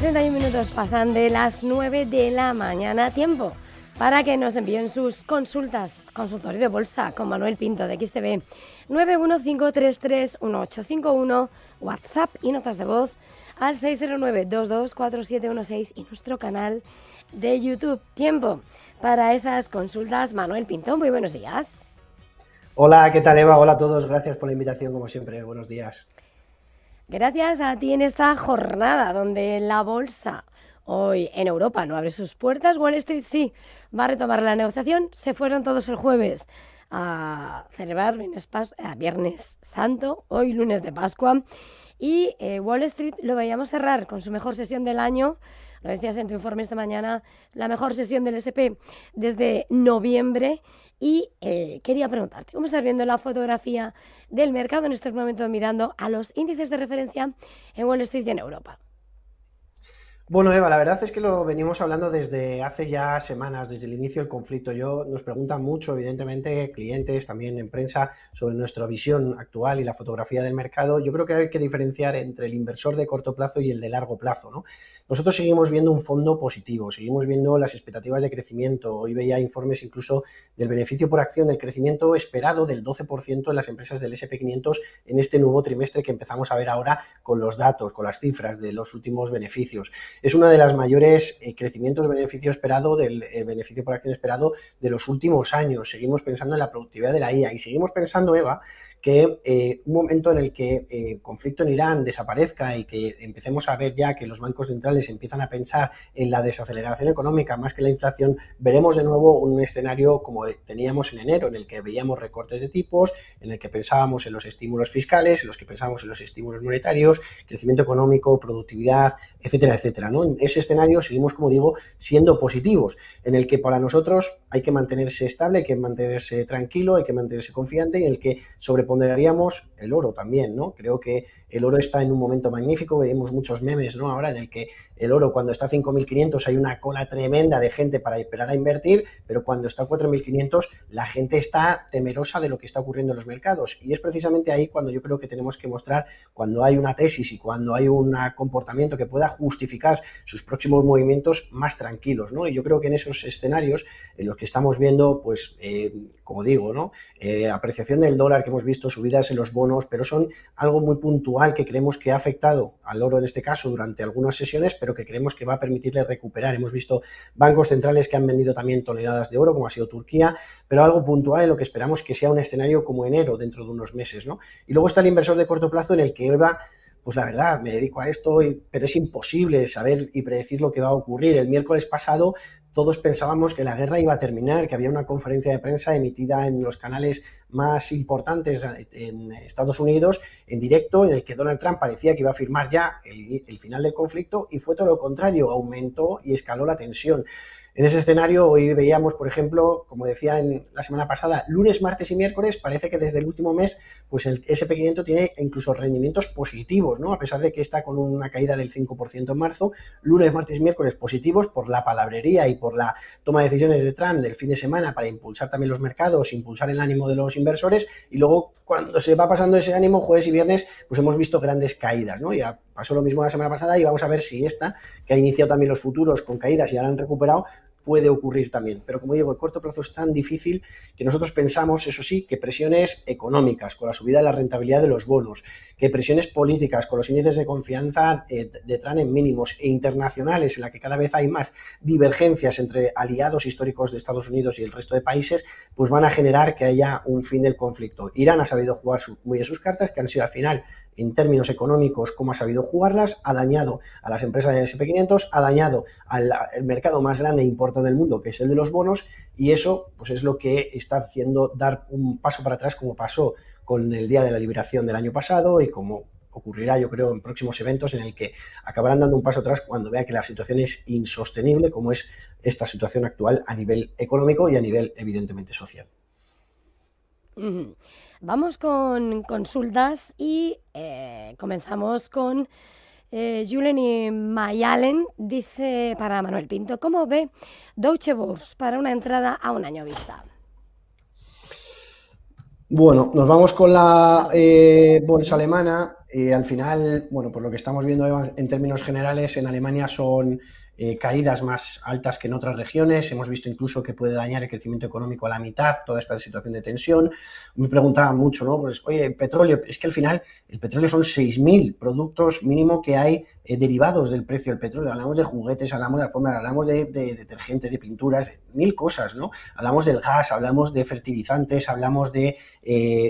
31 minutos pasan de las 9 de la mañana, tiempo para que nos envíen sus consultas. Consultorio de bolsa con Manuel Pinto de XTB, 915331851, WhatsApp y notas de voz al 609224716 y nuestro canal de YouTube. Tiempo para esas consultas. Manuel Pinto, muy buenos días. Hola, ¿qué tal, Eva? Hola a todos, gracias por la invitación como siempre, buenos días. Gracias a ti en esta jornada donde la bolsa hoy en Europa no abre sus puertas. Wall Street sí va a retomar la negociación. Se fueron todos el jueves a celebrar Viernes Santo, hoy lunes de Pascua. Y Wall Street lo veíamos cerrar con su mejor sesión del año. Lo decías en tu informe esta mañana, la mejor sesión del S&P desde noviembre. Y quería preguntarte, ¿cómo estás viendo la fotografía del mercado en estos momentos mirando a los índices de referencia en Wall Street y en Europa? Bueno, Eva, la verdad es que lo venimos hablando desde hace ya semanas, desde el inicio del conflicto. Nos preguntan mucho, evidentemente, clientes, también en prensa, sobre nuestra visión actual y la fotografía del mercado. Yo creo que hay que diferenciar entre el inversor de corto plazo y el de largo plazo, ¿no? Nosotros seguimos viendo un fondo positivo, seguimos viendo las expectativas de crecimiento. Hoy veía informes incluso del beneficio por acción, del crecimiento esperado del 12% en las empresas del S&P 500 en este nuevo trimestre que empezamos a ver ahora con los datos, con las cifras de los últimos beneficios. Es uno de los mayores crecimientos de beneficio esperado, del beneficio por acción esperado de los últimos años. Seguimos pensando en la productividad de la IA y seguimos pensando, Eva, que un momento en el que el conflicto en Irán desaparezca y que empecemos a ver ya que los bancos centrales empiezan a pensar en la desaceleración económica más que la inflación, veremos de nuevo un escenario como teníamos en enero, en el que veíamos recortes de tipos, en el que pensábamos en los estímulos fiscales, en los que pensábamos en los estímulos monetarios, crecimiento económico, productividad, etcétera, etcétera, ¿no? En ese escenario seguimos, como digo, siendo positivos, en el que para nosotros hay que mantenerse estable, hay que mantenerse tranquilo, hay que mantenerse confiante, y en el que sobreponderaríamos el oro también, ¿no? Creo que el oro está en un momento magnífico, vemos muchos memes, ¿no? Ahora en el que el oro cuando está a 5.500 hay una cola tremenda de gente para esperar a invertir, pero cuando está a 4.500 la gente está temerosa de lo que está ocurriendo en los mercados, y es precisamente ahí cuando yo creo que tenemos que mostrar, cuando hay una tesis y cuando hay un comportamiento que pueda justificar sus próximos movimientos, más tranquilos, ¿no? Y yo creo que en esos escenarios en los que estamos viendo, pues, como digo, ¿no? Apreciación del dólar que hemos visto, subidas en los bonos, pero son algo muy puntual que creemos que ha afectado al oro en este caso durante algunas sesiones, pero que creemos que va a permitirle recuperar. Hemos visto bancos centrales que han vendido también toneladas de oro, como ha sido Turquía, pero algo puntual en lo que esperamos que sea un escenario como enero dentro de unos meses, ¿no? Y luego está el inversor de corto plazo en el que Eva, pues la verdad, me dedico a esto, pero es imposible saber y predecir lo que va a ocurrir. El miércoles pasado todos pensábamos que la guerra iba a terminar, que había una conferencia de prensa emitida en los canales más importantes en Estados Unidos, en directo, en el que Donald Trump parecía que iba a firmar ya el final del conflicto, y fue todo lo contrario, aumentó y escaló la tensión. En ese escenario hoy veíamos, por ejemplo, como decía en la semana pasada, lunes, martes y miércoles, parece que desde el último mes pues el S&P 500 tiene incluso rendimientos positivos, ¿no? A pesar de que está con una caída del 5% en marzo, lunes, martes y miércoles positivos por la palabrería y por la toma de decisiones de Trump del fin de semana para impulsar también los mercados, impulsar el ánimo de los inversores, y luego cuando se va pasando ese ánimo, jueves y viernes, pues hemos visto grandes caídas, ¿no? Ya pasó lo mismo la semana pasada y vamos a ver si esta, que ha iniciado también los futuros con caídas y ahora han recuperado, puede ocurrir también. Pero como digo, el corto plazo es tan difícil que nosotros pensamos, eso sí, que presiones económicas con la subida de la rentabilidad de los bonos, que presiones políticas con los índices de confianza de Trump en mínimos, e internacionales en la que cada vez hay más divergencias entre aliados históricos de Estados Unidos y el resto de países, pues van a generar que haya un fin del conflicto. Irán ha sabido jugar muy bien sus cartas, que han sido al final, en términos económicos, cómo ha sabido jugarlas, ha dañado a las empresas del S&P 500, ha dañado al mercado más grande e importante del mundo, que es el de los bonos, y eso pues es lo que está haciendo dar un paso para atrás, como pasó con el Día de la Liberación del año pasado y como ocurrirá, yo creo, en próximos eventos en el que acabarán dando un paso atrás cuando vea que la situación es insostenible, como es esta situación actual a nivel económico y a nivel, evidentemente, social. Vamos con consultas y comenzamos con Julien Mayalen. Dice para Manuel Pinto, ¿cómo ve Deutsche Börse para una entrada a un año vista? Bueno, nos vamos con la bolsa alemana. al final, bueno, por lo que estamos viendo Eva, en términos generales, en Alemania son caídas más altas que en otras regiones. Hemos visto incluso que puede dañar el crecimiento económico a la mitad, toda esta situación de tensión. Me preguntaban mucho, ¿no? Pues, oye, el petróleo, es que al final el petróleo son 6.000 productos mínimo que hay derivados del precio del petróleo. Hablamos de juguetes, hablamos de alfombras, hablamos de detergentes, de pinturas, de mil cosas, ¿no? Hablamos del gas, hablamos de fertilizantes, hablamos de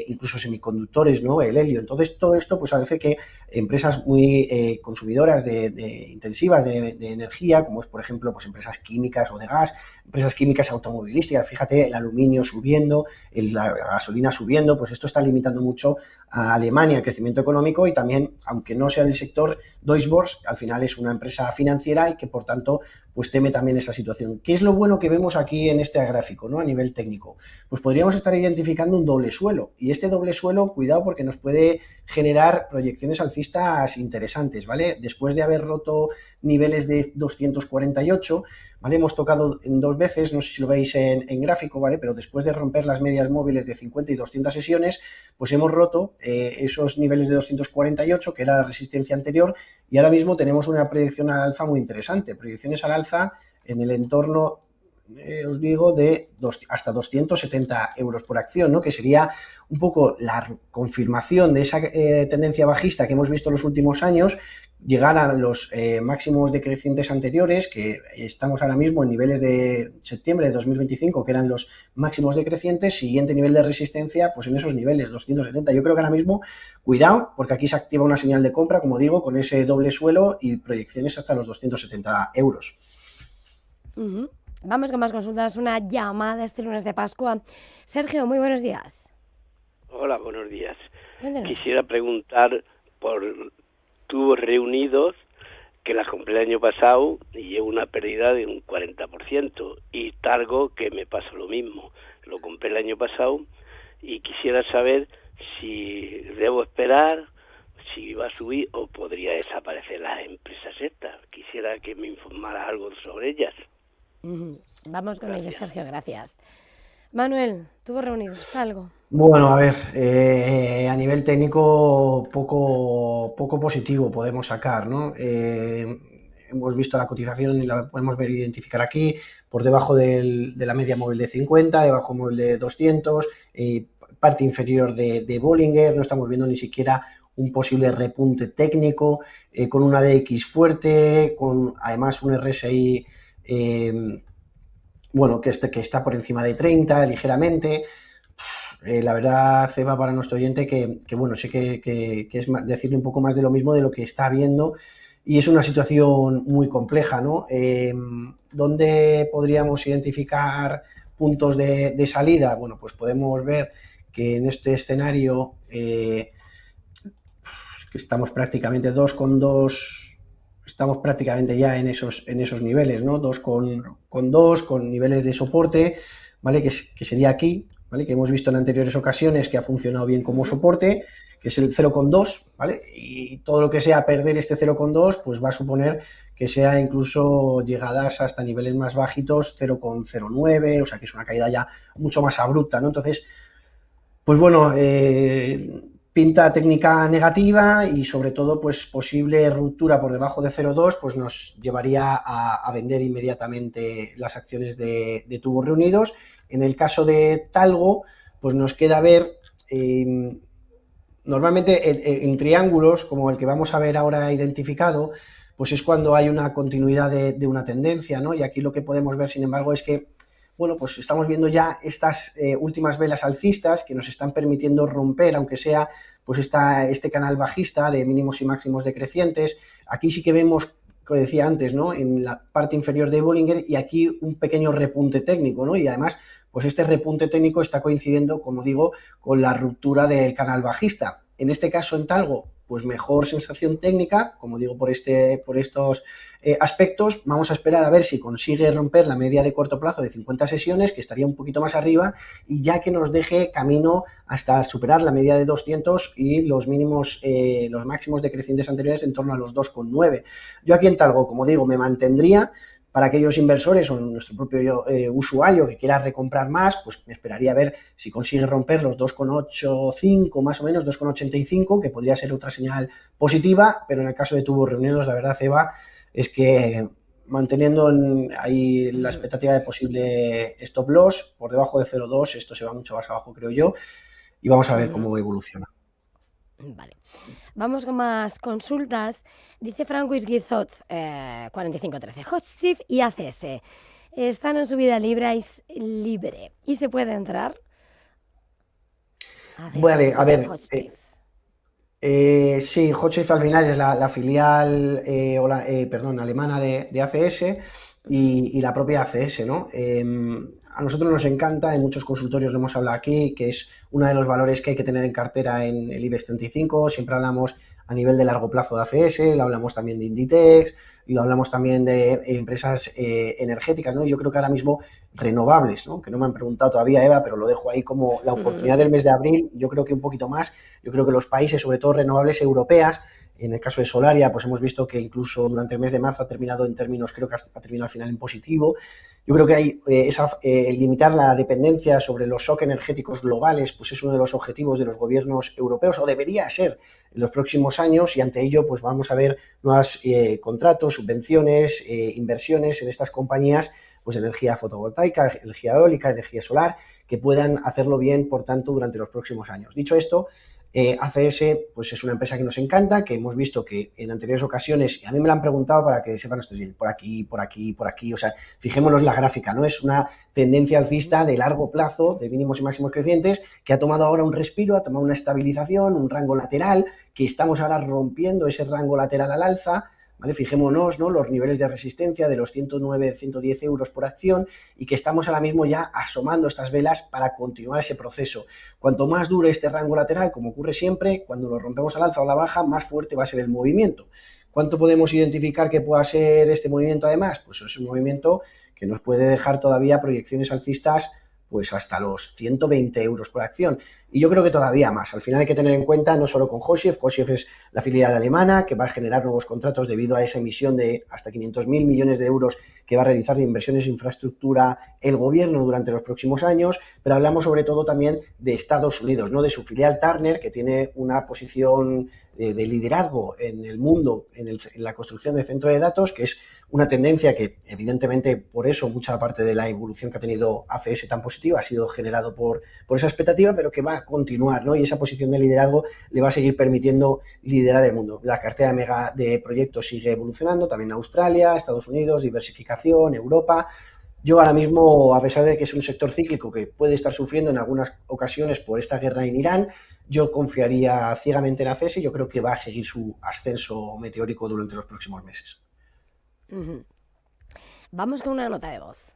incluso semiconductores, ¿no? El helio. Entonces, todo esto pues hace que empresas muy consumidoras intensivas de energía, como es, por ejemplo, pues empresas químicas o de gas, empresas químicas automovilísticas, fíjate, el aluminio subiendo, la gasolina subiendo, pues esto está limitando mucho a Alemania el crecimiento económico y también, aunque no sea del sector, Deutsche Börse al final es una empresa financiera y que, por tanto, pues teme también esa situación. ¿Qué es lo bueno que vemos aquí en este gráfico, ¿no? A nivel técnico? Pues podríamos estar identificando un doble suelo y este doble suelo, cuidado porque nos puede generar proyecciones alcistas interesantes, ¿vale? Después de haber roto niveles de 248, ¿vale? Hemos tocado en 2 veces, no sé si lo veis en gráfico, ¿vale? Pero después de romper las medias móviles de 50 y 200 sesiones, pues hemos roto esos niveles de 248, que era la resistencia anterior, y ahora mismo tenemos una proyección al alza muy interesante, proyecciones al alza en el entorno, os digo, de hasta 270 euros por acción, ¿no? Que sería un poco la confirmación de esa tendencia bajista que hemos visto en los últimos años, llegar a los máximos decrecientes anteriores, que estamos ahora mismo en niveles de septiembre de 2025, que eran los máximos decrecientes, siguiente nivel de resistencia, pues en esos niveles, 270. Yo creo que ahora mismo, cuidado, porque aquí se activa una señal de compra, como digo, con ese doble suelo y proyecciones hasta los 270 euros. Vamos con más consultas, una llamada este lunes de Pascua. Sergio, muy buenos días. Hola, buenos días. Cuéntanos. Quisiera preguntar por tubos reunidos, que las compré el año pasado y llevo una pérdida de un 40%, y Targo, que me pasa lo mismo. Lo compré el año pasado y quisiera saber si debo esperar, si va a subir o podría desaparecer las empresas estas. Quisiera que me informara algo sobre ellas. Vamos con ello, Sergio, gracias. Manuel, tubos reunidos, algo. Bueno, a ver, a nivel técnico poco positivo podemos sacar, ¿no? Hemos visto la cotización y la podemos ver identificar aquí, por debajo de la media móvil de 50, debajo móvil de 200, parte inferior de Bollinger, no estamos viendo ni siquiera un posible repunte técnico, con una DX fuerte, con además un RSI bueno, que está por encima de 30 ligeramente. La verdad, Eva, para nuestro oyente, que bueno, sé que es decirle un poco más de lo mismo de lo que está viendo, y es una situación muy compleja, ¿no? ¿Dónde podríamos identificar puntos de salida? Bueno, pues podemos ver que en este escenario que estamos prácticamente 2,2, estamos prácticamente ya en esos niveles, ¿no? 2,2 con niveles de soporte, ¿vale? Que sería aquí, ¿vale? Que hemos visto en anteriores ocasiones que ha funcionado bien como soporte, que es el 0,2, ¿vale? Y todo lo que sea perder este 0,2, pues va a suponer que sea incluso llegadas hasta niveles más bajitos, 0,09, o sea que es una caída ya mucho más abrupta, ¿no? Entonces, pues bueno, pinta técnica negativa y sobre todo pues posible ruptura por debajo de 0,2 pues nos llevaría a vender inmediatamente las acciones de tubos reunidos. En el caso de Talgo pues nos queda ver normalmente en triángulos como el que vamos a ver ahora identificado, pues es cuando hay una continuidad de una tendencia, ¿no? Y aquí lo que podemos ver, sin embargo, es que bueno, pues estamos viendo ya estas últimas velas alcistas que nos están permitiendo romper, aunque sea pues este canal bajista de mínimos y máximos decrecientes. Aquí sí que vemos, como decía antes, ¿no? En la parte inferior de Bollinger, y aquí un pequeño repunte técnico, ¿no? Y además, pues este repunte técnico está coincidiendo, como digo, con la ruptura del canal bajista. En este caso, en Talgo, pues mejor sensación técnica, como digo, por estos aspectos. Vamos a esperar a ver si consigue romper la media de corto plazo de 50 sesiones, que estaría un poquito más arriba, y ya que nos deje camino hasta superar la media de 200 y los máximos decrecientes anteriores en torno a los 2,9. Yo aquí en Talgo, como digo, me mantendría, para aquellos inversores o nuestro propio usuario que quiera recomprar más, pues me esperaría a ver si consigue romper los 2,85 más o menos, 2,85, que podría ser otra señal positiva, pero en el caso de tubos reunidos, la verdad, Eva, es que manteniendo ahí la expectativa de posible stop loss por debajo de 0,2, esto se va mucho más abajo, creo yo, y vamos a ver cómo evoluciona. Vale. Vamos con más consultas. Dice Francis Guizot, 4513. Hochtief y ACS están en subida libre y se puede entrar. Vale, a ver. Sí, Hochtief al final es la filial alemana de ACS y la propia ACS, ¿no? A nosotros nos encanta, en muchos consultorios lo hemos hablado aquí, que es uno de los valores que hay que tener en cartera en el IBEX 35. Siempre hablamos a nivel de largo plazo de ACS, lo hablamos también de Inditex, y lo hablamos también de empresas energéticas, ¿no? Yo creo que ahora mismo renovables, ¿no? Que no me han preguntado todavía, Eva, pero lo dejo ahí como la oportunidad del mes de abril. Yo creo que un poquito más. Yo creo que los países, sobre todo renovables europeas, en el caso de Solaria, pues hemos visto que incluso durante el mes de marzo ha terminado en términos, creo que ha terminado al final en positivo. Yo creo que hay limitar la dependencia sobre los shocks energéticos globales, pues es uno de los objetivos de los gobiernos europeos, o debería ser en los próximos años, y ante ello pues vamos a ver nuevos contratos, subvenciones, inversiones en estas compañías, pues energía fotovoltaica, energía eólica, energía solar, que puedan hacerlo bien, por tanto, durante los próximos años. Dicho esto, ACS pues es una empresa que nos encanta, que hemos visto que en anteriores ocasiones, y a mí me la han preguntado para que sepan esto, por aquí, o sea, fijémonos la gráfica, ¿no? Es una tendencia alcista de largo plazo, de mínimos y máximos crecientes, que ha tomado ahora un respiro, ha tomado una estabilización, un rango lateral, que estamos ahora rompiendo ese rango lateral al alza, ¿vale? Fijémonos, ¿no? Los niveles de resistencia de los 109, 110 euros por acción, y que estamos ahora mismo ya asomando estas velas para continuar ese proceso. Cuanto más dure este rango lateral, como ocurre siempre, cuando lo rompemos al alza o a la baja, más fuerte va a ser el movimiento. ¿Cuánto podemos identificar que pueda ser este movimiento además? Pues es un movimiento que nos puede dejar todavía proyecciones alcistas pues hasta los 120 euros por acción. Y yo creo que todavía más. Al final hay que tener en cuenta no solo con Hochtief es la filial alemana que va a generar nuevos contratos debido a esa emisión de hasta 500.000 millones de euros que va a realizar de inversiones en infraestructura el gobierno durante los próximos años, pero hablamos sobre todo también de Estados Unidos, ¿no? De su filial Turner, que tiene una posición de liderazgo en el mundo en la construcción de centros de datos, que es una tendencia que evidentemente por eso mucha parte de la evolución que ha tenido ACS tan positiva ha sido generado por esa expectativa, pero que va a continuar, ¿no? Y esa posición de liderazgo le va a seguir permitiendo liderar el mundo. La cartera de proyectos sigue evolucionando, también Australia, Estados Unidos, diversificación, Europa. Yo ahora mismo, a pesar de que es un sector cíclico que puede estar sufriendo en algunas ocasiones por esta guerra en Irán, yo confiaría ciegamente en ACS y yo creo que va a seguir su ascenso meteórico durante los próximos meses. Vamos con una nota de voz.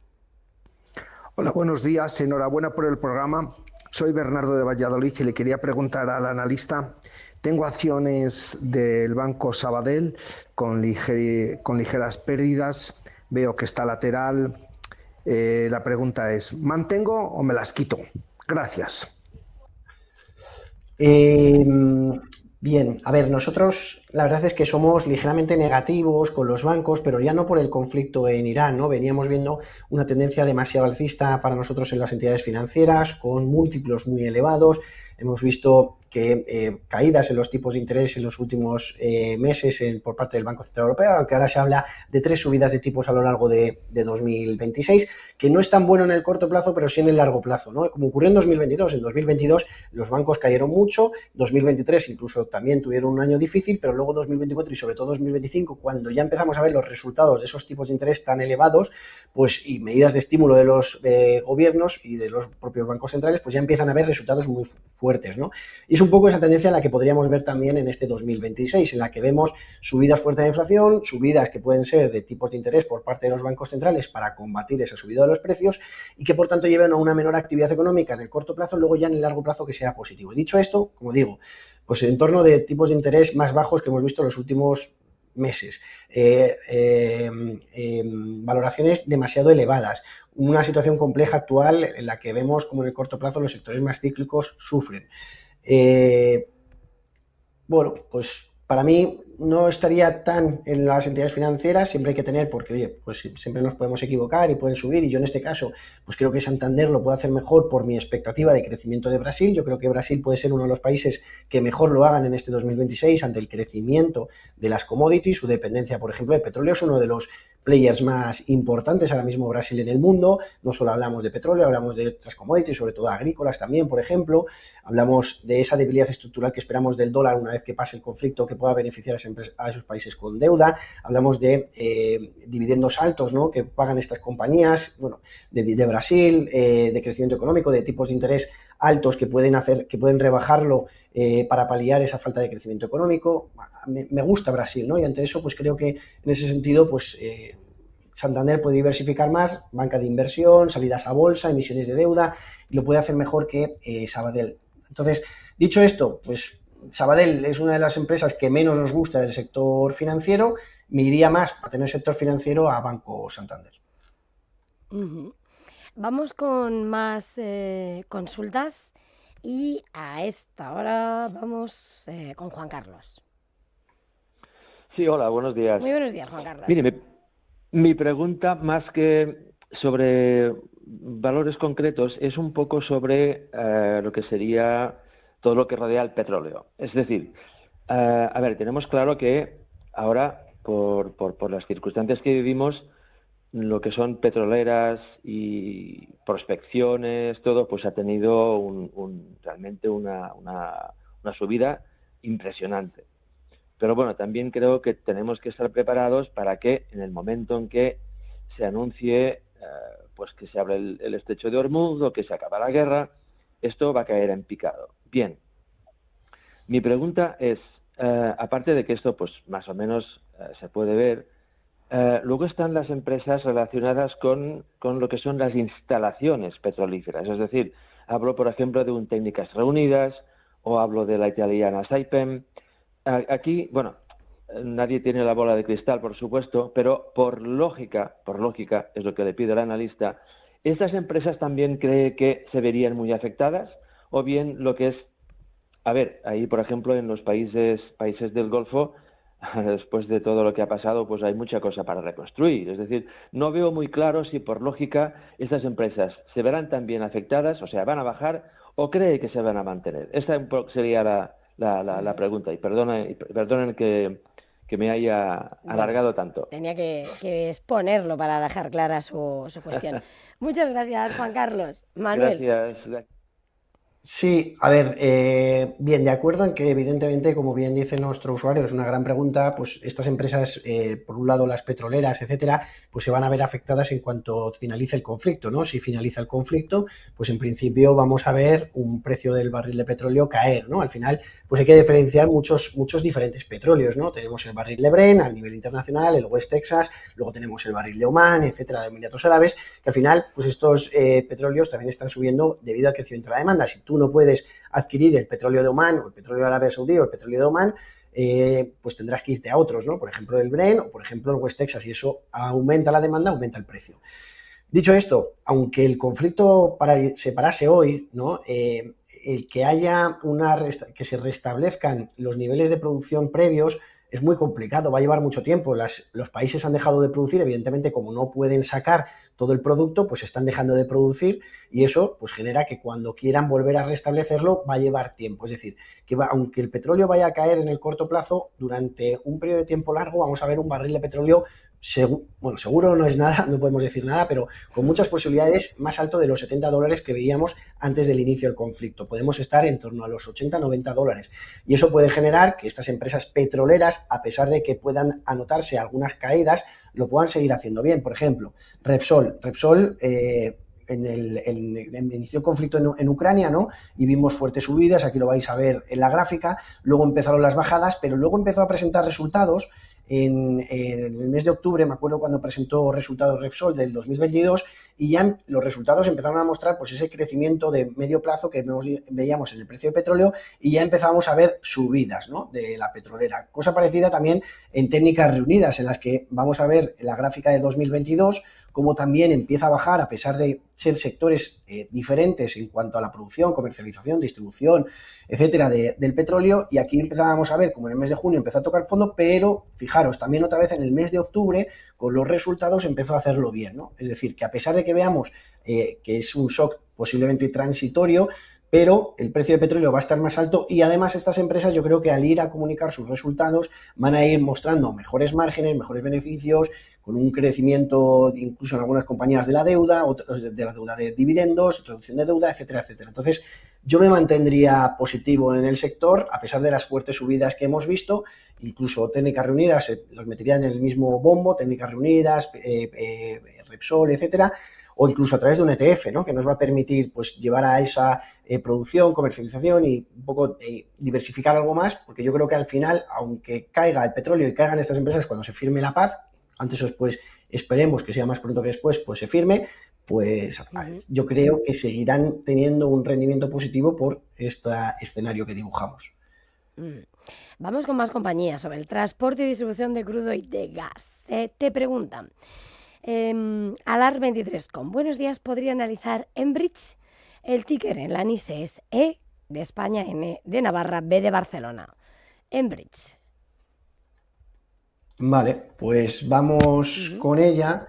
Hola, buenos días. Enhorabuena por el programa. Soy Bernardo de Valladolid y le quería preguntar al analista. Tengo acciones del Banco Sabadell con ligeras pérdidas. Veo que está lateral. La pregunta es, ¿mantengo o me las quito? Gracias. Bien, a ver, nosotros la verdad es que somos ligeramente negativos con los bancos, pero ya no por el conflicto en Irán, ¿no? Veníamos viendo una tendencia demasiado alcista para nosotros en las entidades financieras, con múltiplos muy elevados. Hemos visto que caídas en los tipos de interés en los últimos meses por parte del Banco Central Europeo, aunque ahora se habla de 3 subidas de tipos a lo largo de 2026, que no es tan bueno en el corto plazo, pero sí en el largo plazo, ¿no? Como ocurrió en 2022. En 2022 los bancos cayeron mucho, 2023 incluso también tuvieron un año difícil, pero luego 2024 y sobre todo 2025, cuando ya empezamos a ver los resultados de esos tipos de interés tan elevados, pues y medidas de estímulo de los gobiernos y de los propios bancos centrales, pues ya empiezan a ver resultados muy fuertes, ¿no? Y es un poco esa tendencia en la que podríamos ver también en este 2026, en la que vemos subidas fuertes de inflación, subidas que pueden ser de tipos de interés por parte de los bancos centrales para combatir esa subida de los precios y que por tanto lleven a una menor actividad económica en el corto plazo, luego ya en el largo plazo que sea positivo. Y dicho esto, como digo, pues en torno de tipos de interés más bajos que hemos visto en los últimos meses, valoraciones demasiado elevadas, una situación compleja actual en la que vemos como en el corto plazo los sectores más cíclicos sufren. Bueno, pues para mí no estaría tan en las entidades financieras, siempre hay que tener, porque oye, pues siempre nos podemos equivocar y pueden subir, y yo en este caso, pues creo que Santander lo puede hacer mejor por mi expectativa de crecimiento de Brasil. Yo creo que Brasil puede ser uno de los países que mejor lo hagan en este 2026 ante el crecimiento de las commodities. Su dependencia, por ejemplo, de petróleo es uno de los players más importantes ahora mismo Brasil en el mundo. No solo hablamos de petróleo, hablamos de otras commodities, sobre todo agrícolas también, por ejemplo. Hablamos de esa debilidad estructural que esperamos del dólar una vez que pase el conflicto, que pueda beneficiar a esos países con deuda. Hablamos de dividendos altos, ¿no?, que pagan estas compañías, bueno, de Brasil, de crecimiento económico, de tipos de interés altos que pueden rebajarlo para paliar esa falta de crecimiento económico. Me gusta Brasil, ¿no? Y ante eso, pues creo que en ese sentido, pues Santander puede diversificar más, banca de inversión, salidas a bolsa, emisiones de deuda, y lo puede hacer mejor que Sabadell. Entonces, dicho esto, pues Sabadell es una de las empresas que menos nos gusta del sector financiero. Me iría más a tener sector financiero a Banco Santander. Ujú. Vamos con más consultas y a esta hora vamos con Juan Carlos. Sí, hola, buenos días. Muy buenos días, Juan Carlos. Mire, mi pregunta, más que sobre valores concretos, es un poco sobre lo que sería todo lo que rodea el petróleo. Es decir, a ver, tenemos claro que ahora, por las circunstancias que vivimos, lo que son petroleras y prospecciones, todo, pues ha tenido realmente una subida impresionante. Pero bueno, también creo que tenemos que estar preparados para que en el momento en que se anuncie pues que se abre el estrecho de Hormuz o que se acaba la guerra, esto va a caer en picado. Bien, mi pregunta es, aparte de que esto pues más o menos se puede ver, luego están las empresas relacionadas con lo que son las instalaciones petrolíferas. Es decir, hablo, por ejemplo, de un Técnicas Reunidas o hablo de la italiana Saipem. Aquí, bueno, nadie tiene la bola de cristal, por supuesto, pero por lógica, es lo que le pide el analista, ¿estas empresas también cree que se verían muy afectadas? O bien lo que es, a ver, ahí, por ejemplo, en los países del Golfo, después de todo lo que ha pasado, pues hay mucha cosa para reconstruir. Es decir, no veo muy claro si por lógica estas empresas se verán también afectadas, o sea, van a bajar, o cree que se van a mantener. Esta sería la pregunta. Y perdonen que me haya alargado tanto. Tenía que exponerlo para dejar clara su cuestión. Muchas gracias, Juan Carlos. Manuel. Gracias. Sí, a ver, bien, de acuerdo en que evidentemente, como bien dice nuestro usuario, es una gran pregunta, pues estas empresas, por un lado las petroleras, etcétera, pues se van a ver afectadas en cuanto finalice el conflicto, ¿no? Si finaliza el conflicto, pues en principio vamos a ver un precio del barril de petróleo caer, ¿no? Al final, pues hay que diferenciar muchos diferentes petróleos, ¿no? Tenemos el barril de Brent a nivel internacional, el West Texas, luego tenemos el barril de Omán, etcétera, de Emiratos Árabes, que al final, pues estos petróleos también están subiendo debido al crecimiento de la demanda. Si tú no puedes adquirir el petróleo de Omán o el petróleo de Arabia Saudí o el petróleo de Omán, pues tendrás que irte a otros, ¿no? Por ejemplo, el Brent o por ejemplo el West Texas, y eso aumenta la demanda, aumenta el precio. Dicho esto, aunque el conflicto se parase hoy, ¿no? El que haya que se restablezcan los niveles de producción previos es muy complicado, va a llevar mucho tiempo. Los países han dejado de producir, evidentemente, como no pueden sacar todo el producto, pues están dejando de producir, y eso pues genera que cuando quieran volver a restablecerlo va a llevar tiempo. Es decir, que aunque el petróleo vaya a caer en el corto plazo, durante un periodo de tiempo largo vamos a ver un barril de petróleo seguro no es nada, no podemos decir nada, pero con muchas posibilidades más alto de los $70 que veíamos antes del inicio del conflicto. Podemos estar en torno a los $80-90, y eso puede generar que estas empresas petroleras, a pesar de que puedan anotarse algunas caídas, lo puedan seguir haciendo bien. Por ejemplo, Repsol inició el conflicto en Ucrania, ¿no? Y vimos fuertes subidas, aquí lo vais a ver en la gráfica, luego empezaron las bajadas, pero luego empezó a presentar resultados en el mes de octubre, me acuerdo cuando presentó resultados Repsol del 2022, y ya los resultados empezaron a mostrar pues ese crecimiento de medio plazo que veíamos en el precio de petróleo, y ya empezábamos a ver subidas, ¿no?, de la petrolera. Cosa parecida también en técnicas reunidas, en las que vamos a ver la gráfica de 2022, como también empieza a bajar a pesar de ser sectores diferentes en cuanto a la producción, comercialización, distribución, etcétera, del petróleo, y aquí empezábamos a ver como en el mes de junio empezó a tocar fondo, pero fijaros, también otra vez en el mes de octubre, con los resultados empezó a hacerlo bien, ¿no? Es decir, que a pesar de que veamos que es un shock posiblemente transitorio, pero el precio de petróleo va a estar más alto, y además estas empresas, yo creo que al ir a comunicar sus resultados van a ir mostrando mejores márgenes, mejores beneficios, con un crecimiento incluso en algunas compañías de la deuda de dividendos, reducción de deuda, etcétera, etcétera. Entonces, yo me mantendría positivo en el sector, a pesar de las fuertes subidas que hemos visto. Incluso técnicas reunidas los metería en el mismo bombo, técnicas reunidas, Repsol, etcétera, o incluso a través de un ETF, ¿no?, que nos va a permitir pues llevar a esa producción, comercialización y un poco diversificar algo más, porque yo creo que al final, aunque caiga el petróleo y caigan estas empresas cuando se firme la paz, antes o después, esperemos que sea más pronto que después, pues se firme, pues yo creo que seguirán teniendo un rendimiento positivo por este escenario que dibujamos. Vamos con más compañías sobre el transporte y distribución de crudo y de gas. Te preguntan, Alar23, buenos días, ¿podría analizar Enbridge? El ticker en la NISE es E de España, N de Navarra, B de Barcelona. Enbridge. Vale, pues vamos con ella.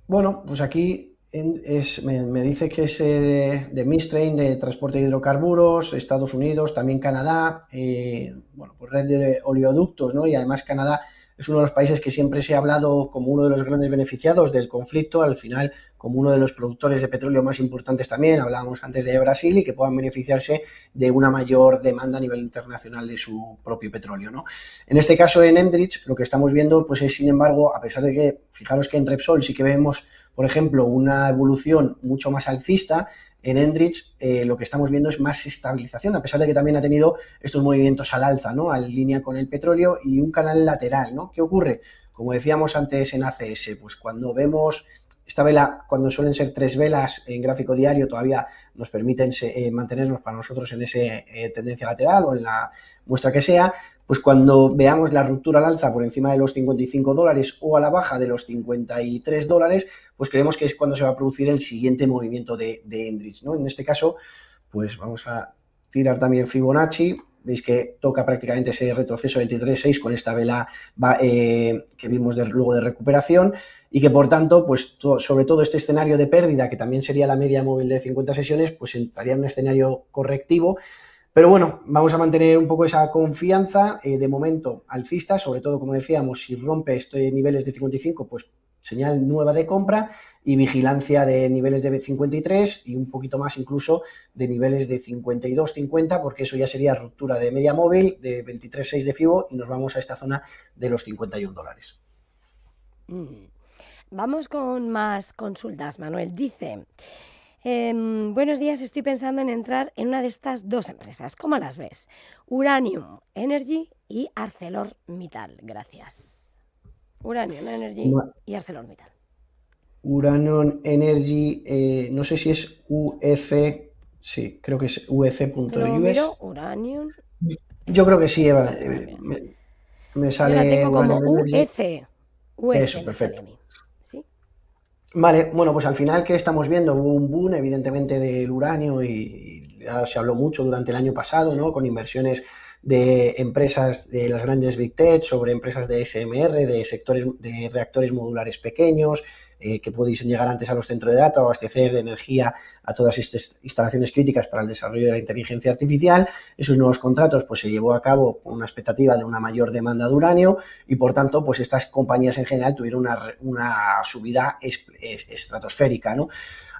Bueno, pues aquí me dice que es de Midstream, de transporte de hidrocarburos, Estados Unidos, también Canadá, bueno, pues red de oleoductos, ¿no? Y además Canadá es uno de los países que siempre se ha hablado como uno de los grandes beneficiados del conflicto, al final como uno de los productores de petróleo más importantes también. Hablábamos antes de Brasil, y que puedan beneficiarse de una mayor demanda a nivel internacional de su propio petróleo, ¿no? En este caso, en Enbridge, lo que estamos viendo pues es, sin embargo, a pesar de que, fijaros que en Repsol sí que vemos, por ejemplo, una evolución mucho más alcista, en Enbridge lo que estamos viendo es más estabilización, a pesar de que también ha tenido estos movimientos al alza, ¿no?, en línea con el petróleo, y un canal lateral, ¿no? ¿Qué ocurre? Como decíamos antes en ACS, pues cuando vemos esta vela, cuando suelen ser 3 velas en gráfico diario, todavía nos permiten mantenernos para nosotros en esa tendencia lateral o en la muestra que sea. Pues cuando veamos la ruptura al alza por encima de los $55 o a la baja de los $53, pues creemos que es cuando se va a producir el siguiente movimiento de Enbridge, ¿no? En este caso, pues vamos a tirar también Fibonacci. Veis que toca prácticamente ese retroceso de 23.6 con esta vela que vimos luego de recuperación, y que por tanto, pues sobre todo este escenario de pérdida, que también sería la media móvil de 50 sesiones, pues entraría en un escenario correctivo. Pero bueno, vamos a mantener un poco esa confianza, de momento alcista, sobre todo, como decíamos, si rompe estos niveles de 55, pues señal nueva de compra, y vigilancia de niveles de 53 y un poquito más incluso de niveles de 52-50, porque eso ya sería ruptura de media móvil de 23.6 de Fibo, y nos vamos a esta zona de los $51. Vamos con más consultas. Manuel dice, buenos días, estoy pensando en entrar en una de estas dos empresas. ¿Cómo las ves? Uranium Energy y ArcelorMittal. Gracias. Uranium Energy y ArcelorMittal. Uranium Energy, no sé si es UEC, sí, creo que es UEC.us. Uranium. Yo creo que sí, Eva. Me sale. Yo la tengo como UEC. Eso, perfecto. ¿Sí? Vale, bueno, pues al final, ¿qué estamos viendo? Hubo un boom, evidentemente, del uranio, y ya se habló mucho durante el año pasado, ¿no?, con inversiones de empresas de las grandes Big Tech sobre empresas de SMR, de sectores de reactores modulares pequeños, que pudiesen llegar antes a los centros de datos, abastecer de energía a todas estas instalaciones críticas para el desarrollo de la inteligencia artificial. Esos nuevos contratos pues se llevó a cabo con una expectativa de una mayor demanda de uranio, y por tanto pues estas compañías en general tuvieron una subida estratosférica, ¿no?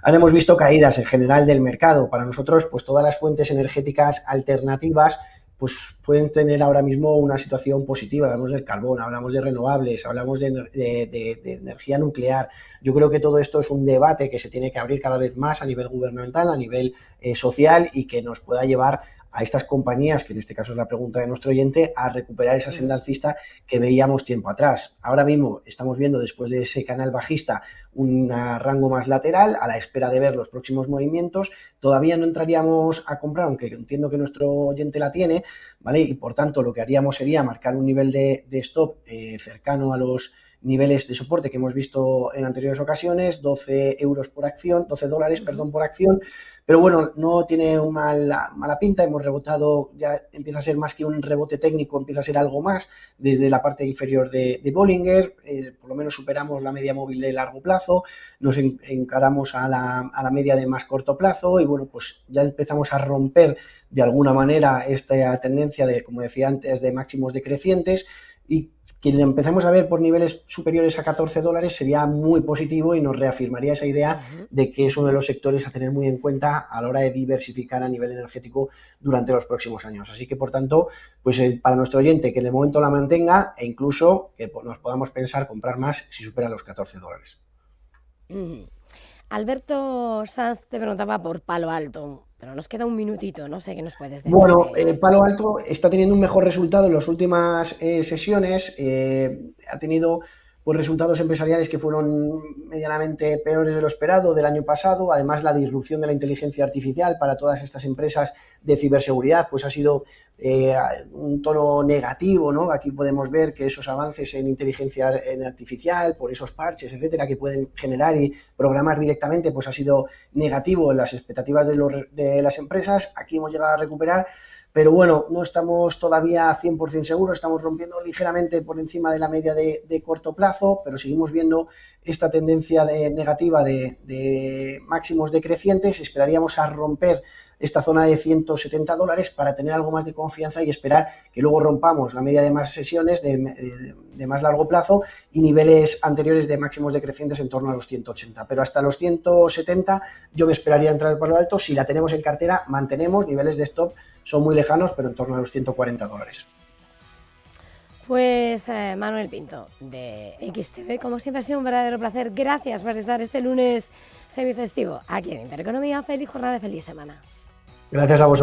Ahora hemos visto caídas en general del mercado. Para nosotros, pues todas las fuentes energéticas alternativas pues pueden tener ahora mismo una situación positiva. Hablamos del carbón, hablamos de renovables, hablamos de energía nuclear. Yo creo que todo esto es un debate que se tiene que abrir cada vez más a nivel gubernamental, a nivel social, y que nos pueda llevar a estas compañías, que en este caso es la pregunta de nuestro oyente, a recuperar esa senda alcista que veíamos tiempo atrás. Ahora mismo estamos viendo, después de ese canal bajista, un rango más lateral, a la espera de ver los próximos movimientos. Todavía no entraríamos a comprar, aunque entiendo que nuestro oyente la tiene, ¿vale? Y por tanto lo que haríamos sería marcar un nivel de stop cercano a los niveles de soporte que hemos visto en anteriores ocasiones, 12 euros por acción, 12 dólares, perdón, por acción, pero bueno, no tiene una mala pinta, hemos rebotado, ya empieza a ser más que un rebote técnico, empieza a ser algo más desde la parte inferior de Bollinger, por lo menos superamos la media móvil de largo plazo, nos encaramos a la media de más corto plazo y bueno, pues ya empezamos a romper de alguna manera esta tendencia de, como decía antes, de máximos decrecientes, y que empecemos a ver por niveles superiores a 14 dólares sería muy positivo y nos reafirmaría esa idea de que es uno de los sectores a tener muy en cuenta a la hora de diversificar a nivel energético durante los próximos años. Así que, por tanto, pues para nuestro oyente que de momento la mantenga e incluso que nos podamos pensar comprar más si supera los 14 dólares. Alberto Sanz te preguntaba por Palo Alto, pero nos queda un minutito, no sé qué nos puedes decir. Bueno, Palo Alto está teniendo un mejor resultado en las últimas sesiones, ha tenido pues resultados empresariales que fueron medianamente peores de lo esperado del año pasado. Además, la disrupción de la inteligencia artificial para todas estas empresas de ciberseguridad pues ha sido un tono negativo, ¿no? Aquí podemos ver que esos avances en inteligencia artificial, por esos parches, etcétera, que pueden generar y programar directamente, pues ha sido negativo en las expectativas de las empresas. Aquí hemos llegado a recuperar, pero bueno, no estamos todavía 100% seguros, estamos rompiendo ligeramente por encima de la media de corto plazo, pero seguimos viendo esta tendencia negativa de máximos decrecientes. Esperaríamos a romper esta zona de 170 dólares para tener algo más de confianza y esperar que luego rompamos la media de más sesiones de más largo plazo y niveles anteriores de máximos decrecientes en torno a los 180. Pero hasta los 170 yo me esperaría entrar por lo alto. Si la tenemos en cartera, mantenemos niveles de stop, son muy lejanos, pero en torno a los 140 dólares. Pues Manuel Pinto, de XTB, como siempre ha sido un verdadero placer. Gracias por estar este lunes semifestivo aquí en Intereconomía. Feliz jornada, feliz semana. Gracias a vosotros.